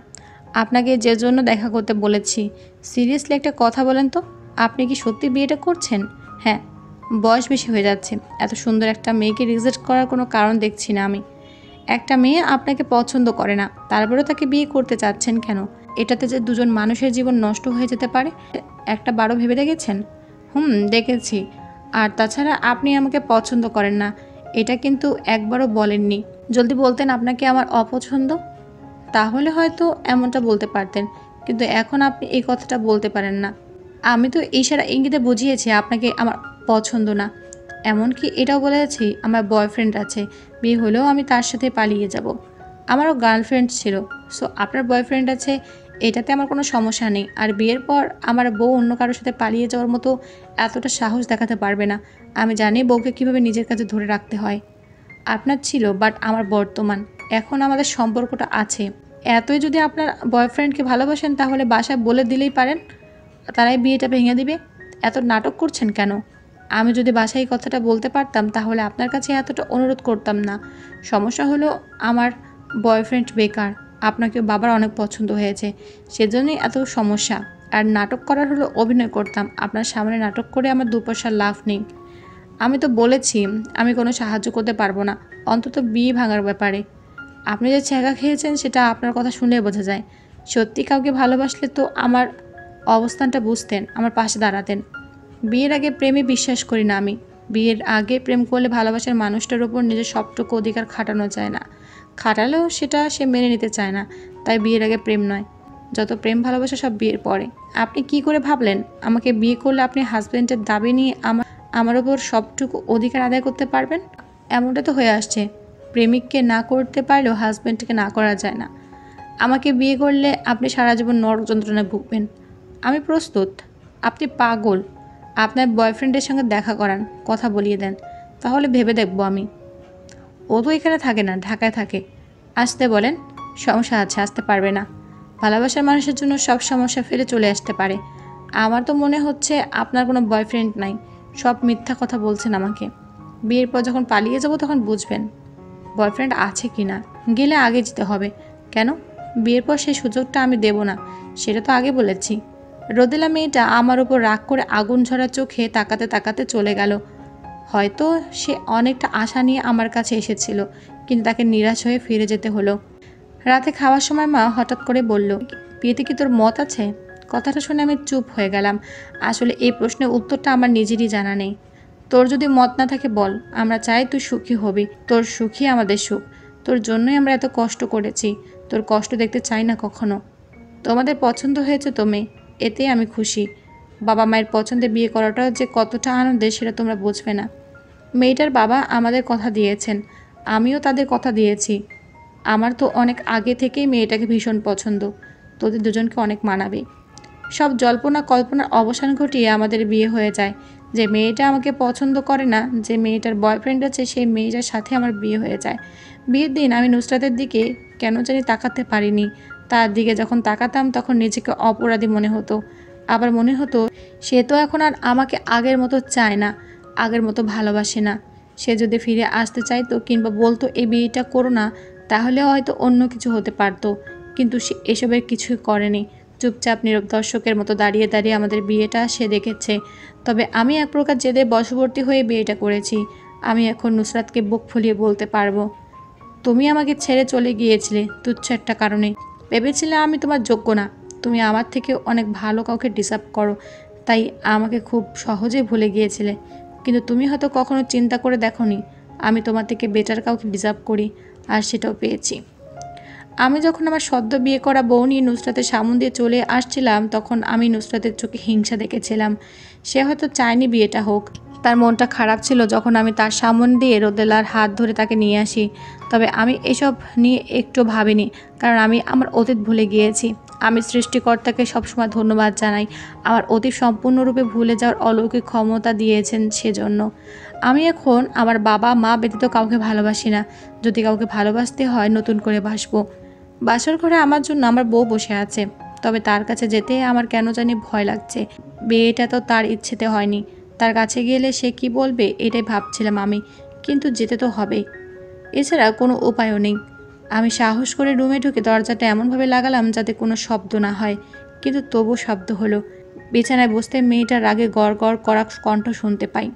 আপনাকে যে জন্য দেখা করতে বলেছি, সিরিয়াসলি একটা কথা বলেন তো, আপনি কি সত্যি বিয়েটা করছেন? হ্যাঁ। বয়স বেশি হয়ে যাচ্ছে, এত সুন্দর একটা মেয়েকে রিজেক্ট করার কোনো কারণ দেখছি না আমি। একটা মেয়ে আপনাকে পছন্দ করে না, তারপরেও তাকে বিয়ে করতে চাচ্ছেন কেন? এটাতে যে দুজন মানুষের জীবন নষ্ট হয়ে যেতে পারে, একটা বারো ভেবে দেখেছেন? দেখেছি। আর তাছাড়া আপনি আমাকে পছন্দ করেন না, এটা কিন্তু একবারও বলেননি। জলদি বলতেন আপনাকে আমার অপছন্দ, তাহলে হয়তো এমনটা বলতে পারতেন। কিন্তু এখন আপনি এই কথাটা বলতে পারেন না। আমি তো ইশারা ইঙ্গিতে বুঝিয়েছি আপনাকে আমার পছন্দ না। এমনকি এটাও বলেছি আমার বয়ফ্রেন্ড আছে, বিয়ে হলেও আমি তার সাথে পালিয়ে যাব। আমারও গার্লফ্রেন্ড ছিল। সো আপনার বয়ফ্রেন্ড আছে, এটাতে আমার কোনো সমস্যা নেই। আর বিয়ের পর আমার বউ অন্য কারোর সাথে পালিয়ে যাওয়ার মতো এতটা সাহস দেখাতে পারবে না। আমি জানি বউকে কীভাবে নিজের কাছে ধরে রাখতে হয়। আপনার ছিল, বাট আমার বর্তমান। এখন আমাদের সম্পর্কটা আছে। এতই যদি আপনার বয়ফ্রেন্ডকে ভালোবাসেন, তাহলে বাসায় বলে দিলেই পারেন, তারাই বিয়েটা ভেঙে দিবে। এত নাটক করছেন কেন? আমি যদি বাসায় এই কথাটা বলতে পারতাম, তাহলে আপনার কাছে এতটা অনুরোধ করতাম না। সমস্যা হলো আমার বয়ফ্রেন্ড বেকার, আপনাকে বাবার অনেক পছন্দ হয়েছে, সেজন্যই এত সমস্যা। আর নাটক করার হলো অভিনয় করতাম, আপনার সামনে নাটক করে আমার দু পয়সার লাভ নেই। আমি তো বলেছি আমি কোনো সাহায্য করতে পারবো না, অন্তত বিয়ে ভাঙার ব্যাপারে। আপনি যে ছ্যাঁকা খেয়েছেন সেটা আপনার কথা শুনে বোঝা যায়। সত্যি কাউকে ভালোবাসলে তো আমার অবস্থানটা বুঝতেন, আমার পাশে দাঁড়াতেন। বিয়ের আগে প্রেমে বিশ্বাস করি না আমি। বিয়ের আগে প্রেম করলে ভালোবাসার মানুষটার উপর নিজের সবটুকু অধিকার খাটানো যায় না। খাটালেও সেটা সে মেনে নিতে চায় না। তাই বিয়ের আগে প্রেম নয়, যত প্রেম ভালোবাসা সব বিয়ের পরে। আপনি কি করে ভাবলেন আমাকে বিয়ে করলে আপনি হাজব্যান্ডের দাবি নিয়ে আমার ওপর সবটুকু অধিকার আদায় করতে পারবেন? এমনটা তো হয়ে আসছে, প্রেমিককে না করতে পারলেও হাজব্যান্ডকে না করা যায় না। আমাকে বিয়ে করলে আপনি সারা জীবন নরক যন্ত্রণায় ভুগবেন। আমি প্রস্তুত। আপনি পাগল। আপনার বয়ফ্রেন্ডের সঙ্গে দেখা করান, কথা বলিয়ে দেন, তাহলে ভেবে দেখব আমি। ও তো এখানে থাকে না, ঢাকায় থাকে। আসতে বলেন। সমস্যা আছে, আসতে পারবে না। ভালোবাসার মানুষের জন্য সব সমস্যা ফেলে চলে আসতে পারে। আমার তো মনে হচ্ছে আপনার কোনো বয়ফ্রেন্ড নাই, সব মিথ্যা কথা বলছেন আমাকে। বিয়ের পর যখন পালিয়ে যাব তখন বুঝবেন বয়ফ্রেন্ড আছে কি না। গেলে আগে যেতে হবে। কেন? বিয়ের পর সেই সুযোগটা আমি দেব না, সেটা তো আগে বলেছি। রোদেলা মেয়েটা আমার উপর রাগ করে আগুন ঝরা চোখে তাকাতে তাকাতে চলে গেল। হয়তো সে অনেকটা আশা নিয়ে আমার কাছে এসেছিল, কিন্তু তাকে নিরাশ হয়ে ফিরে যেতে হলো। রাতে খাওয়ার সময় মা হঠাৎ করে বলল, বিয়েতে কি তোর মত আছে? কথাটা শুনে আমি চুপ হয়ে গেলাম। আসলে এই প্রশ্নের উত্তরটা আমার নিজেরই জানা নেই। তোর যদি মত না থাকে বল, আমরা চাই তুই সুখী হবি, তোর সুখী আমাদের সুখ। তোর জন্যই আমরা এত কষ্ট করেছি, তোর কষ্ট দেখতে চাই না কখনো। তোমাদের পছন্দ হয়েছে তো মেয়ে, এতেই আমি খুশি। বাবা মায়ের পছন্দে বিয়ে করাটাও যে কতটা আনন্দের সেটা তোমরা বুঝবে না। মেয়েটার বাবা আমাদের কথা দিয়েছেন, আমিও তাদের কথা দিয়েছি। আমার তো অনেক আগে থেকেই মেয়েটাকে ভীষণ পছন্দ, তোদের দুজনকে অনেক মানাবে। সব জল্পনা কল্পনার অবসান ঘটিয়ে আমাদের বিয়ে হয়ে যায়। যে মেয়েটা আমাকে পছন্দ করে না, যে মেয়েটার বয়ফ্রেন্ড আছে, সেই মেয়েটার সাথে আমার বিয়ে হয়ে যায়। বিয়ের দিন আমি নুসরাতের দিকে কেন জানি তাকাতে পারিনি। তার দিকে যখন তাকাতাম তখন নিজেকে অপরাধী মনে হতো। আবার মনে হতো সে তো এখন আর আমাকে আগের মতো চায় না, আগের মতো ভালোবাসে না। সে যদি ফিরে আসতে চাইতো কিংবা বলতো এই বিয়েটা করো না, তাহলে হয়তো অন্য কিছু হতে পারতো। কিন্তু সে এসবের কিছুই করেনি। চুপচাপ নীরব দর্শকের মতো দাঁড়িয়ে দাঁড়িয়ে আমাদের বিয়েটা সে দেখেছে। তবে আমি এক প্রকার জেদে বশবর্তী হয়ে বিয়েটা করেছি। আমি এখন নুসরাতকে বুক ফুলিয়ে বলতে পারবো, তুমি আমাকে ছেড়ে চলে গিয়েছিলে তুচ্ছ একটা কারণে। ভেবেছিলে আমি তোমার যোগ্য না, তুমি আমার থেকে অনেক ভালো কাউকে ডিসার্ভ করো, তাই আমাকে খুব সহজে ভুলে গিয়েছিলে। কিন্তু তুমি হয়তো কখনো চিন্তা করে দেখোনি আমি তোমার থেকে বেটার কাউকে ডিসার্ভ করি, আর সেটাও পেয়েছি। আমি যখন আমার সদ্য বিয়ে করা বউ নিয়ে নুসরাতের সামনে দিয়ে চলে আসছিলাম, তখন আমি নুসরাতের চোখে হিংসা দেখেছিলাম। সে হয়তো চায়নি বিয়েটা হোক, তার মনটা খারাপ ছিল যখন আমি তার সামনে দিয়ে রোদেলার হাত ধরে তাকে নিয়ে আসি। তবে আমি এসব নিয়ে একটু ভাবিনি, কারণ আমি আমার অতীত ভুলে গিয়েছি। আমি সৃষ্টিকর্তাকে সবসময় ধন্যবাদ জানাই, আমার অতীত সম্পূর্ণরূপে ভুলে যাওয়ার অলৌকিক ক্ষমতা দিয়েছেন সেজন্য। আমি এখন আমার বাবা মা ব্যতীত কাউকে ভালোবাসি না। যদি কাউকে ভালোবাসতে হয় নতুন করে বাসবো। বাসর ঘরে আমার জন্য আমার বউ বসে আছে, তবে তার কাছে যেতে আমার কেন জানি ভয় লাগছে। বিয়েটা তো তার ইচ্ছেতে হয়নি, তার কাছে গেলে সে কি বলবে এটাই ভাবছিলাম আমি, কিন্তু যেতে তো হবেই। এছাড়া কোনো উপায়ও নেই। আমি সাহস করে রুমে ঢুকে দরজাটা এমনভাবে লাগালাম যাতে কোনো শব্দ না হয়, কিন্তু তবু শব্দ হলো। বিছানায় বসতে মেয়েটার রাগে গড় গড় করা কণ্ঠ শুনতে পাই।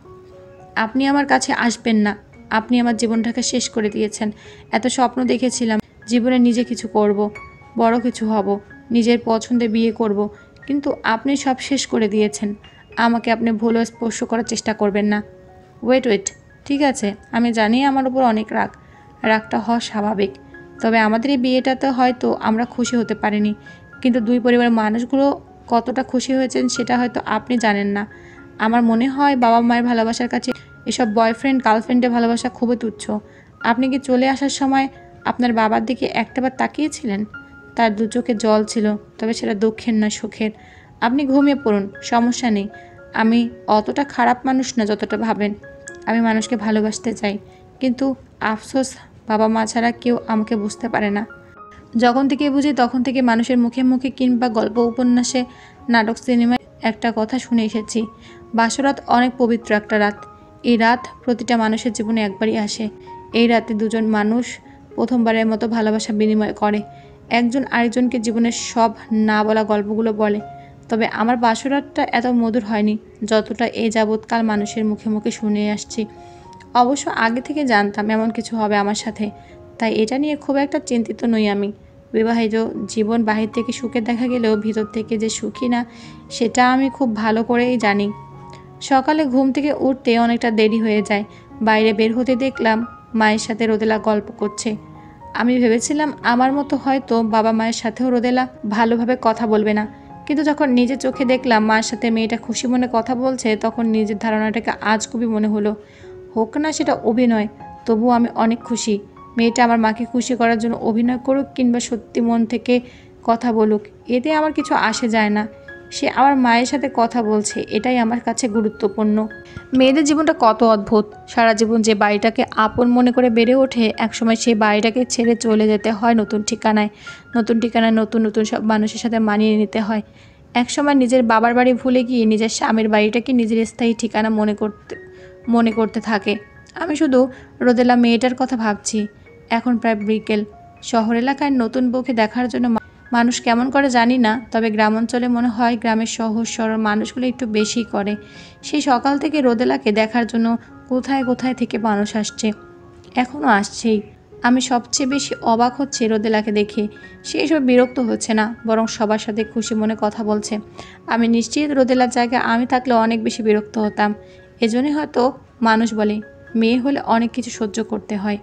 আপনি আমার কাছে আসবেন না, আপনি আমার জীবনটাকে শেষ করে দিয়েছেন। এত স্বপ্ন দেখেছিলাম জীবনে নিজে কিছু করব, বড় কিছু হব, নিজের পছন্দে বিয়ে করব, কিন্তু আপনি সব শেষ করে দিয়েছেন। আমাকে আপনি ভুলও স্পর্শ করার চেষ্টা করবেন না। ওয়েট, ঠিক আছে, আমি জানি আমার উপর অনেক রাগ, রাগটা হওয়া স্বাভাবিক। তবে আমাদের এই বিয়েটাতে হয়তো আমরা খুশি হতে পারিনি, কিন্তু দুই পরিবারের মানুষগুলো কতটা খুশি হয়েছেন সেটা হয়তো আপনি জানেন না। আমার মনে হয় বাবা মায়ের ভালোবাসার কাছে এসব বয়ফ্রেন্ড গার্লফ্রেন্ডের ভালোবাসা খুবই তুচ্ছ। আপনি কি চলে আসার সময় আপনার বাবার দিকে একটাবার তাকিয়েছিলেন? তার দু চোখে জল ছিল, তবে সেটা দুঃখের নয়, সুখের। আপনি ঘুমিয়ে পড়ুন, সমস্যা নেই। আমি অতটা খারাপ মানুষ না যতটা ভাবেন। আমি মানুষকে ভালোবাসতে চাই, কিন্তু আফসোস বাবা মা ছাড়া কেউ আমাকে বুঝতে পারে না। যখন থেকে বুঝি তখন থেকে মানুষের মুখে মুখে কিংবা গল্প উপন্যাসে, নাটক, সিনেমায় একটা কথা শুনে এসেছি, বাসরাত অনেক পবিত্র একটা রাত। এই রাত প্রতিটা মানুষের জীবনে একবারই আসে। এই রাতে দুজন মানুষ প্রথমবারের মতো ভালোবাসা বিনিময় করে, একজন আরেকজনকে জীবনের সব না বলা গল্পগুলো বলে। তবে আমার বাসরাতটা এত মধুর হয়নি যতটা এই যাবৎকাল মানুষের মুখে মুখে শুনে আসছি। অবশ্য আগে থেকে জানতাম এমন কিছু হবে আমার সাথে, তাই এটা নিয়ে খুব একটা চিন্তিত নই আমি। বিবাহিত জীবন বাহির থেকে সুখে দেখা গেলেও ভিতর থেকে যে সুখী না সেটা আমি খুব ভালো করেই জানি। সকালে ঘুম থেকে উঠতে অনেকটা দেরি হয়ে যায়। বাইরে বের হতে দেখলাম মায়ের সাথে রোদেলা গল্প করছে। আমি ভেবেছিলাম আমার মতো হয়তো বাবা মায়ের সাথেও রোদেলা ভালোভাবে কথা বলবে না, কিন্তু যখন নিজের চোখে দেখলাম মার সাথে মেয়েটা খুশি মনে কথা বলছে, তখন নিজের ধারণাটাকে আজগুবি মনে হলো। হোক না সেটা অভিনয়, তবুও আমি অনেক খুশি। মেয়েটা আমার মাকে খুশি করার জন্য অভিনয় করুক কিংবা সত্যি মন থেকে কথা বলুক, এতে আমার কিছু আসে যায় না। সে আমার মায়ের সাথে কথা বলছে, এটাই আমার কাছে গুরুত্বপূর্ণ। মেয়েদের জীবনটা কত অদ্ভুত। সারা জীবন যে বাড়িটাকে আপন মনে করে বেড়ে ওঠে, একসময় সেই বাড়িটাকে ছেড়ে চলে যেতে হয় নতুন ঠিকানায়। নতুন ঠিকানায় নতুন নতুন সব মানুষের সাথে মানিয়ে নিতে হয়। একসময় নিজের বাবার বাড়ি ভুলে গিয়ে নিজের স্বামীর বাড়িটাকে নিজের স্থায়ী ঠিকানা মনে করতে থাকে। আমি শুধু রোদেলা মেয়েটার কথা ভাবছি। এখন প্রায় বিকেল। শহর এলাকায় নতুন বউকে দেখার জন্য মানুষ কেমন করে জানি না, তবে গ্রাম অঞ্চলে মনে হয় গ্রামের সহজ সরল মানুষগুলো একটু বেশি করে। সেই সকাল থেকে রোদেলাকে দেখার জন্য কোথায় কোথায় থেকে মানুষ আসছে, এখনও আসছেই। আমি সবচেয়ে বেশি অবাক হচ্ছে রোদেলাকে দেখে। সে এসব বিরক্ত হচ্ছে না, বরং সবার সাথে খুশি মনে কথা বলছে। আমি নিশ্চিত রোদেলার জায়গায় আমি থাকলে অনেক বেশি বিরক্ত হতাম। এজন্যই হয়তো মানুষ বলে মেয়ে হলে অনেক কিছু সহ্য করতে হয়।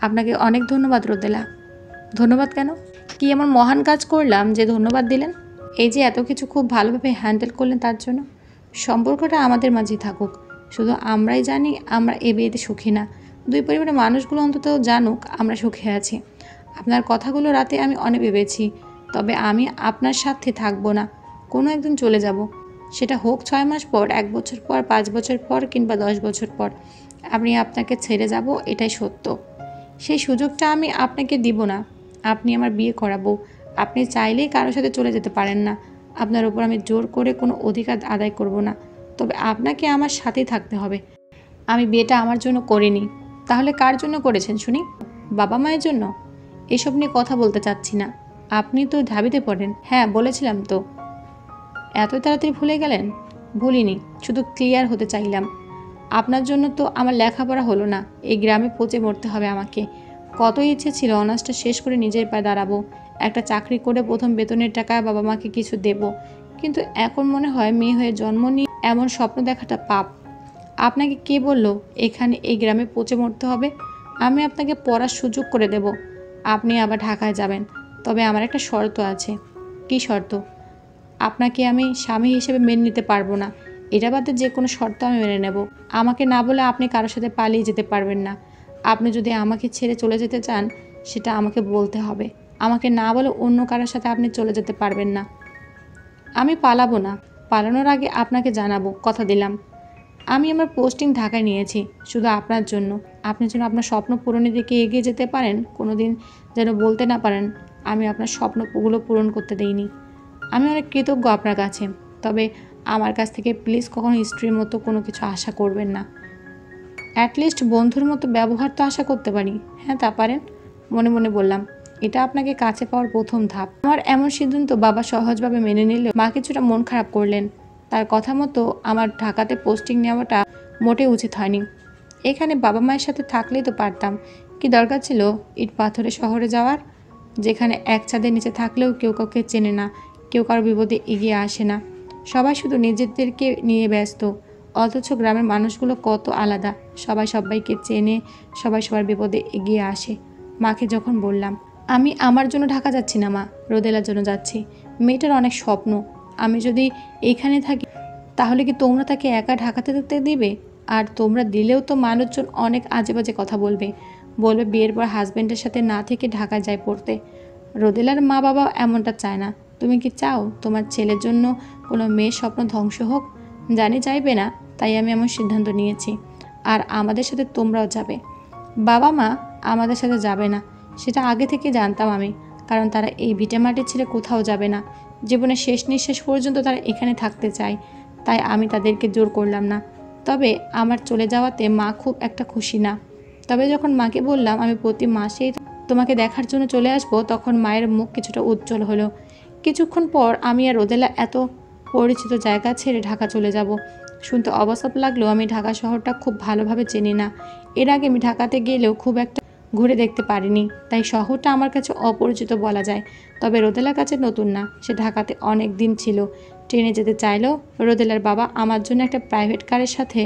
আপনাকে অনেক ধন্যবাদ রোদেলা। ধন্যবাদ কেন? কি এমন মহান কাজ করলাম যে ধন্যবাদ দিলেন? এই যে এত কিছু খুব ভালোভাবে হ্যান্ডেল করলেন তার জন্য। সম্পর্কটা আমাদের মাঝেই থাকুক, শুধু আমরাই জানি আমরা এ বিয়েতে সুখী না। দুই পরিবারের মানুষগুলো অন্তত জানুক আমরা সুখে আছি। আপনার কথাগুলো রাতে আমি অনেক ভেবেছি, তবে আমি আপনার সাথে থাকবো না, কোনো একদিন চলে যাব। সেটা হোক 6 মাস পর, 1 বছর পর, 5 বছর পর কিংবা 10 বছর পর। আমি আপনাকে ছেড়ে যাব, এটাই সত্য। সেই সুযোগটা আমি আপনাকে দিব না। আপনি আমার বিয়ে করাবো। আপনি চাইলেই কারোর সাথে চলে যেতে পারেন না। আপনার উপর আমি জোর করে কোনো অধিকার আদায় করব না, তবে আপনাকে আমার সাথেই থাকতে হবে। আমি বিয়েটা আমার জন্য করিনি, তাহলে কার জন্য করেছেন শুনি? বাবা মায়ের জন্য? এসব নিয়ে কথা বলতে চাচ্ছি না। আপনি তো ঢাবিতে পড়েন। হ্যাঁ বলেছিলাম তো। এত তাড়াতাড়ি ভুলে গেলেন? ভুলিনি, শুধু ক্লিয়ার হতে চাইলাম। আপনার জন্য তো আমার লেখাপড়া হলো না, এই গ্রামে পচে মরতে হবে আমাকে। কত ইচ্ছে ছিল অনার্সটা শেষ করে নিজের পায়ে দাঁড়াবো, একটা চাকরি করে প্রথম বেতনের টাকায় বাবা মাকে কিছু দেব। কিন্তু এখন মনে হয় মেয়ে হয়ে জন্ম নিয়ে এমন স্বপ্ন দেখাটা পাপ। আপনাকে কে বলল এখানে এই গ্রামে পচে মরতে হবে? আমি আপনাকে পড়ার সুযোগ করে দেব, আপনি আবার ঢাকায় যাবেন। তবে আমার একটা শর্ত আছে। কী শর্ত? আপনাকে আমি স্বামী হিসেবে মেনে নিতে পারবো না। এটা বাদে যে কোনো শর্ত আমি মেনে নেব। আমাকে না বলে আপনি কারোর সাথে পালিয়ে যেতে পারবেন না। আপনি যদি আমাকে ছেড়ে চলে যেতে চান, সেটা আমাকে বলতে হবে। আমাকে না বলে অন্য কারোর সাথে আপনি চলে যেতে পারবেন না। আমি পালাবো না। পালানোর আগে আপনাকে জানাবো, কথা দিলাম। আমি আমার পোস্টিং ঢাকায় নিয়েছি শুধু আপনার জন্য। আপনি যেন আপনার স্বপ্ন পূরণের দিকে এগিয়ে যেতে পারেন, কোনো দিন যেন বলতে না পারেন আমি আপনার স্বপ্নগুলো পূরণ করতে দেইনি। আমি অনেক কৃতজ্ঞ আপনার কাছে, তবে আমার কাছ থেকে প্লিজ কখনো স্ত্রীর মতো কোনো কিছু আশা করবেন না। অ্যাটলিস্ট বন্ধুর মতো ব্যবহার তো আশা করতে পারি। হ্যাঁ তা পারেন। মনে মনে বললাম, এটা আপনাকে কাছে পাওয়ার প্রথম ধাপ। আমার এমন সিদ্ধান্ত বাবা সহজভাবে মেনে নিলেও মা কিছুটা মন খারাপ করলেন। তার কথা মতো আমার ঢাকাতে পোস্টিং নেওয়াটা মোটেই উচিত হয়নি। এখানে বাবা মায়ের সাথে থাকলেই তো পারতাম। কি দরকার ছিল ইট পাথরে শহরে যাওয়ার, যেখানে এক ছাদের নিচে থাকলেও কেউ কাউকে চেনে না, কেউ কারো বিপদে এগিয়ে আসে না। সবাই শুধু নিজেদেরকে নিয়ে ব্যস্ত। অথচ গ্রামের মানুষগুলো কত আলাদা, সবাই সবাইকে চেনে, সবাই সবার বিপদে এগিয়ে আসে। মাকে যখন বললাম আমি আমার জন্য ঢাকা যাচ্ছি না মা, রোদেলার জন্য যাচ্ছি। মেয়েটার অনেক স্বপ্ন। আমি যদি এইখানে থাকি তাহলে কি তোমরা তাকে একা ঢাকাতে থাকতে দিবে? আর তোমরা দিলেও তো মানুষজন অনেক আজে বাজে কথা বলবে। বলবে বিয়ের পর হাজব্যান্ডের সাথে না থেকে ঢাকায় যায় পড়তে। রোদেলার মা বাবা এমনটা চায় না। তুমি কি চাও তোমার ছেলের জন্য কোনো মেয়ের স্বপ্ন ধ্বংস হোক? জানি চাইবে না, তাই আমি এমন সিদ্ধান্ত নিয়েছি। আর আমাদের সাথে তোমরাও যাবে। বাবা মা আমাদের সাথে যাবে না, সেটা আগে থেকে জানতাম আমি, কারণ তারা এই ভিটেমাটি ছেড়ে কোথাও যাবে না। জীবনের শেষ নিঃশ্বাস পর্যন্ত তারা এখানে থাকতে চায়, তাই আমি তাদেরকে জোর করলাম না। তবে আমার চলে যাওয়াতে মা খুব একটা খুশি না। তবে যখন মাকে বললাম আমি প্রতি মাসেই তোমাকে দেখার জন্য চলে আসবো, তখন মায়ের মুখ কিছুটা উজ্জ্বল হলো। কিছুক্ষণ পর আমি আর রোদেলা এত পরিচিত জায়গা ছেড়ে ঢাকা চলে যাব। শুনতে অবাস্তব লাগলেও আমি ঢাকা শহরটা খুব ভালোভাবে চিনি না। এর আগে আমি ঢাকাতে গেলেও খুব একটা ঘুরে দেখতে পারিনি, তাই শহরটা আমার কাছে অপরিচিত বলা যায়। তবে রোদেলার কাছে নতুন না, সে ঢাকাতে অনেক দিন ছিল। ট্রেনে যেতে চাইলেও রোদেলার বাবা আমার জন্য একটা প্রাইভেট কারের সাথে